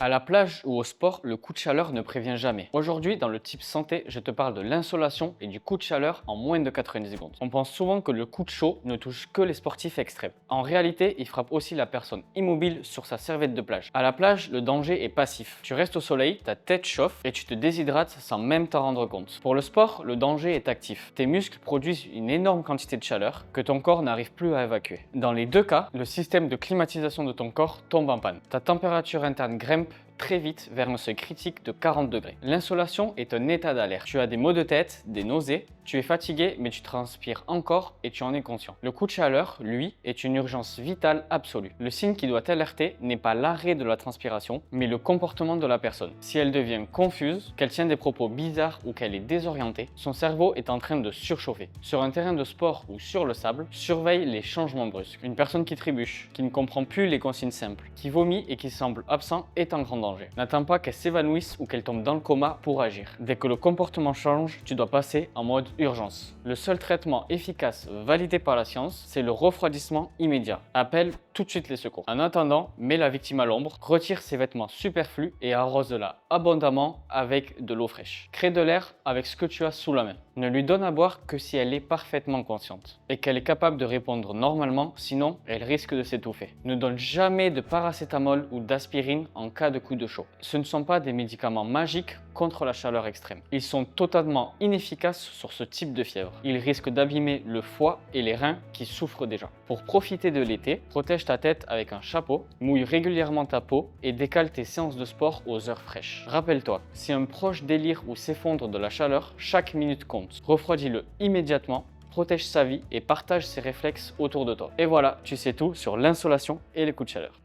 À la plage ou au sport, le coup de chaleur ne prévient jamais. Aujourd'hui, dans le type santé, je te parle de l'insolation et du coup de chaleur en moins de 90 secondes. On pense souvent que le coup de chaud ne touche que les sportifs extrêmes. En réalité, il frappe aussi la personne immobile sur sa serviette de plage. À la plage, le danger est passif. Tu restes au soleil, ta tête chauffe et tu te déshydrates sans même t'en rendre compte. Pour le sport, le danger est actif. Tes muscles produisent une énorme quantité de chaleur que ton corps n'arrive plus à évacuer. Dans les deux cas, le système de climatisation de ton corps tombe en panne. Ta température interne grimpe très vite vers un seuil critique de 40 degrés. L'insolation est un état d'alerte. Tu as des maux de tête, des nausées, tu es fatigué mais tu transpires encore et tu en es conscient. Le coup de chaleur, lui, est une urgence vitale absolue. Le signe qui doit t'alerter n'est pas l'arrêt de la transpiration, mais le comportement de la personne. Si elle devient confuse, qu'elle tient des propos bizarres ou qu'elle est désorientée, son cerveau est en train de surchauffer. Sur un terrain de sport ou sur le sable, surveille les changements brusques. Une personne qui trébuche, qui ne comprend plus les consignes simples, qui vomit et qui semble absent est en grand danger. N'attends pas qu'elle s'évanouisse ou qu'elle tombe dans le coma pour agir. Dès que le comportement change, tu dois passer en mode urgence. Le seul traitement efficace validé par la science, c'est le refroidissement immédiat. Appelle tout de suite les secours. En attendant, mets la victime à l'ombre, retire ses vêtements superflus et arrose-la abondamment avec de l'eau fraîche. Crée de l'air avec ce que tu as sous la main. Ne lui donne à boire que si elle est parfaitement consciente et qu'elle est capable de répondre normalement, sinon elle risque de s'étouffer. Ne donne jamais de paracétamol ou d'aspirine en cas de coup de chaud. Ce ne sont pas des médicaments magiques contre la chaleur extrême. Ils sont totalement inefficaces sur ce type de fièvre. Ils risquent d'abîmer le foie et les reins qui souffrent déjà. Pour profiter de l'été, protège ta tête avec un chapeau, mouille régulièrement ta peau et décale tes séances de sport aux heures fraîches. Rappelle-toi, si un proche délire ou s'effondre de la chaleur, chaque minute compte. Refroidis-le immédiatement, protège sa vie et partage ses réflexes autour de toi. Et voilà, tu sais tout sur l'insolation et les coups de chaleur.